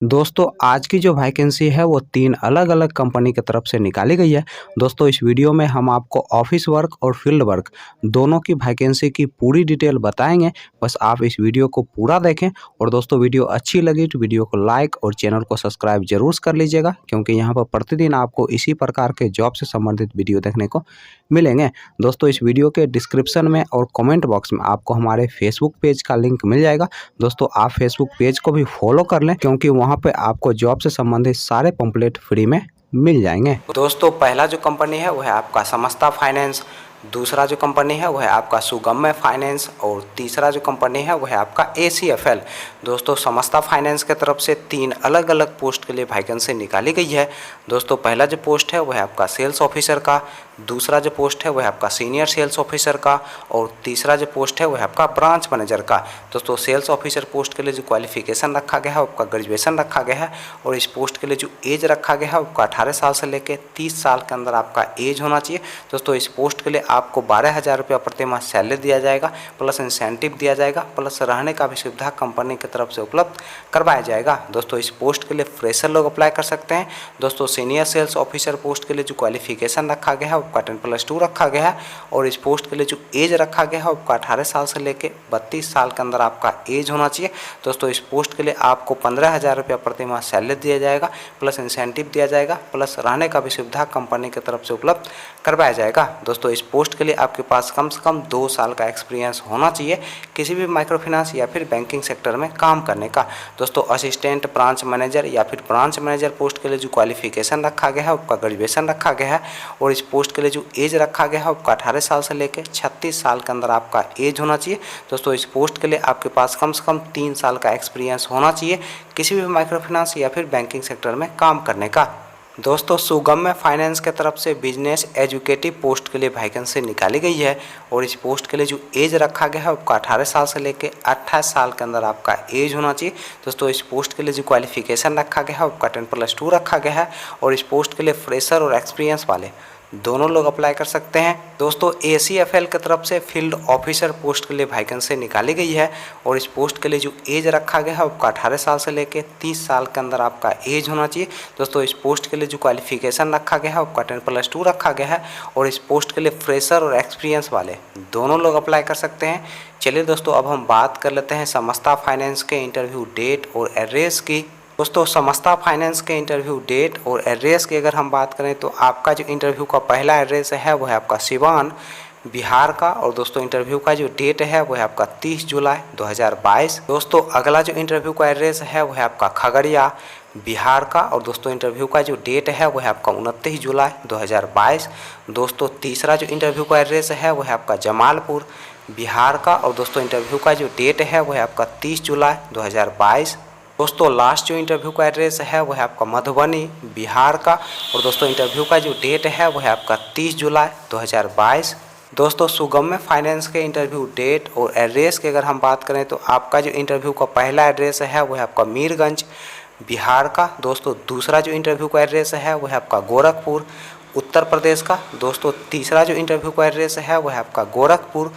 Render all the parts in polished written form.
दोस्तों आज की जो वैकेंसी है वो 3 अलग-अलग कंपनी की तरफ से निकाली गई है। दोस्तों इस वीडियो में हम आपको ऑफिस वर्क और फील्ड वर्क दोनों की वैकेंसी की पूरी डिटेल बताएँगे। बस आप इस वीडियो को पूरा देखें और दोस्तों वीडियो अच्छी लगी तो वीडियो को लाइक और चैनल को सब्सक्राइब ज़रूर कर लीजिएगा, क्योंकि यहाँ पर प्रतिदिन आपको इसी प्रकार के जॉब से संबंधित वीडियो देखने को मिलेंगे। दोस्तों इस वीडियो के डिस्क्रिप्शन में और कमेंट बॉक्स में आपको हमारे फेसबुक पेज का लिंक मिल जाएगा। दोस्तों आप फेसबुक पेज को भी फॉलो कर लें, क्योंकि वहाँ पे आपको जॉब से संबंधित सारे पंपलेट फ्री में मिल जाएंगे। दोस्तों पहला जो कंपनी है वो है आपका समस्ता फाइनेंस, दूसरा जो कंपनी है वो है आपका सुगम्य फाइनेंस और तीसरा जो कंपनी है वो है आपका ACFL। दोस्तों समस्ता फाइनेंस के तरफ से 3 अलग अलग पोस्ट के लिए वैकेंसी निकाली गई है। दोस्तों पहला जो पोस्ट है वो है आपका सेल्स ऑफिसर का, दूसरा जो पोस्ट है वो है आपका सीनियर सेल्स ऑफिसर का और तीसरा जो पोस्ट है वो है आपका ब्रांच मैनेजर का। दोस्तों सेल्स ऑफिसर पोस्ट के लिए जो क्वालिफिकेशन रखा गया है वो आपका ग्रेजुएशन रखा गया है और इस पोस्ट के लिए जो एज रखा गया है वो आपका 18 साल से लेकर 30 साल के अंदर आपका एज होना चाहिए। दोस्तों इस पोस्ट के लिए आपको 12,000 रुपया प्रति माह सैलरी दिया जाएगा, प्लस इंसेंटिव दिया जाएगा, प्लस रहने का भी सुविधा कंपनी की तरफ से उपलब्ध करवाया जाएगा। दोस्तों इस पोस्ट के लिए फ्रेशर लोग अप्लाई कर सकते हैं। दोस्तों सीनियर सेल्स ऑफिसर पोस्ट के लिए जो क्वालिफिकेशन रखा गया है आपका 10+2 रखा गया है और इस पोस्ट के लिए जो एज रखा गया है आपका 18 साल से लेकर 32 साल के अंदर आपका एज होना चाहिए। दोस्तों इस पोस्ट के लिए आपको 15,000 रुपया प्रति माह सैलरी दिया जाएगा, प्लस इंसेंटिव दिया जाएगा, प्लस रहने का भी सुविधा कंपनी की तरफ से उपलब्ध करवाया जाएगा। दोस्तों इस पोस्ट के लिए आपके पास कम से कम 2 साल का एक्सपीरियंस होना चाहिए किसी भी माइक्रो फाइनेंस या फिर बैंकिंग सेक्टर में काम करने का। दोस्तों असिस्टेंट ब्रांच मैनेजर या फिर ब्रांच मैनेजर पोस्ट के लिए जो क्वालिफिकेशन रखा गया है आपका ग्रेजुएशन रखा गया है और इस पोस्ट के लिए जो एज रखा गया है आपका 18 साल से लेकर 36 साल के अंदर आपका एज होना चाहिए। दोस्तों इस पोस्ट के लिए आपके पास कम से कम 3 साल का एक्सपीरियंस होना चाहिए किसी भी माइक्रो फाइनेंस या फिर बैंकिंग सेक्टर में काम करने का। दोस्तों सुगम्य फाइनेंस के तरफ से बिजनेस एजुकेटिव पोस्ट के लिए वैकेंसी निकाली गई है और इस पोस्ट के लिए जो एज रखा गया है आपका 18 साल से लेकर 28 साल के अंदर आपका एज होना चाहिए। दोस्तों इस पोस्ट के लिए जो क्वालिफिकेशन रखा गया है आपका 10+2 रखा गया है और इस पोस्ट के लिए फ्रेशर और एक्सपीरियंस वाले दोनों लोग अप्लाई कर सकते हैं। दोस्तों ACFL की तरफ से फील्ड ऑफिसर पोस्ट के लिए वैकेंसी निकाली गई है और इस पोस्ट के लिए जो एज रखा गया है आपका 18 साल से लेकर 30 साल के अंदर आपका एज होना चाहिए। दोस्तों इस पोस्ट के लिए जो क्वालिफिकेशन रखा गया है आपका 10+2 रखा गया है और इस पोस्ट के लिए फ्रेशर और एक्सपीरियंस वाले दोनों लोग अप्लाई कर सकते हैं। चलिए दोस्तों अब हम बात कर लेते हैं समस्ता फाइनेंस के इंटरव्यू डेट और एड्रेस की। दोस्तों समस्ता फाइनेंस के इंटरव्यू डेट और एड्रेस की अगर हम बात करें तो आपका जो इंटरव्यू का पहला एड्रेस है वो है आपका सिवान बिहार का और दोस्तों इंटरव्यू का जो डेट है वो है आपका 30 जुलाई 2022। दोस्तों अगला जो इंटरव्यू का एड्रेस है वो है आपका खगड़िया बिहार का और दोस्तों इंटरव्यू का जो डेट है वो है आपका 29 जुलाई 2022। दोस्तों तीसरा जो इंटरव्यू का एड्रेस है वो है आपका जमालपुर बिहार का और दोस्तों इंटरव्यू का जो डेट है वो है आपका 30 जुलाई 2022। दोस्तों लास्ट जो इंटरव्यू का एड्रेस है वो है आपका मधुबनी बिहार का और दोस्तों इंटरव्यू का जो डेट है वो है आपका 30 जुलाई 2022। दोस्तों सुगम्य फाइनेंस के इंटरव्यू डेट और एड्रेस की अगर हम बात करें तो आपका जो इंटरव्यू का पहला एड्रेस है वो है आपका मीरगंज बिहार का। दोस्तों दूसरा जो इंटरव्यू का एड्रेस है वो है आपका गोरखपुर उत्तर प्रदेश का। दोस्तों तीसरा जो इंटरव्यू का एड्रेस है वो है आपका गोरखपुर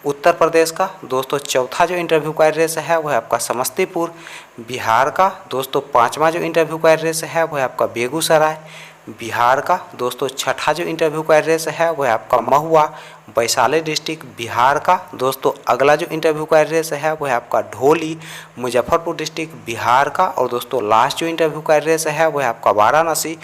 उत्तर प्रदेश का। दोस्तों चौथा जो इंटरव्यू का एड्रेस है वो है आपका समस्तीपुर बिहार का। दोस्तों पांचवा जो इंटरव्यू का एड्रेस है वो है आपका बेगूसराय बिहार का। दोस्तों छठा जो इंटरव्यू का एड्रेस है वो है आपका महुआ वैशाली डिस्ट्रिक्ट बिहार का। दोस्तों अगला जो इंटरव्यू का एड्रेस है वो है आपका ढोली मुजफ्फरपुर डिस्ट्रिक्ट बिहार का और दोस्तों लास्ट जो इंटरव्यू का एड्रेस है वो है आपका वाराणसी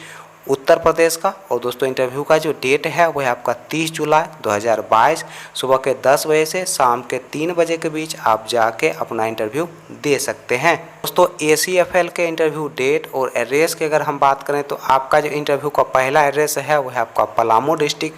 उत्तर प्रदेश का और दोस्तों इंटरव्यू का जो डेट है वो है आपका 30 जुलाई 2022 सुबह के 10 बजे से शाम के 3 बजे के बीच आप जाके अपना इंटरव्यू दे सकते हैं। दोस्तों ACFL के इंटरव्यू डेट और एड्रेस की अगर हम बात करें तो आपका जो इंटरव्यू का पहला एड्रेस है वो है आपका पलामू डिस्ट्रिक्ट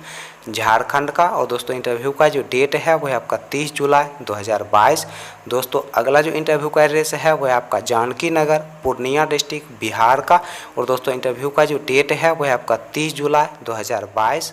झारखंड का और दोस्तों इंटरव्यू का जो डेट है वो है आपका 30 जुलाई 2022। दोस्तों अगला जो इंटरव्यू का एड्रेस है वो है आपका जानकी नगर पूर्णिया डिस्ट्रिक्ट बिहार का और दोस्तों इंटरव्यू का जो डेट है वो है आपका 30 जुलाई 2022।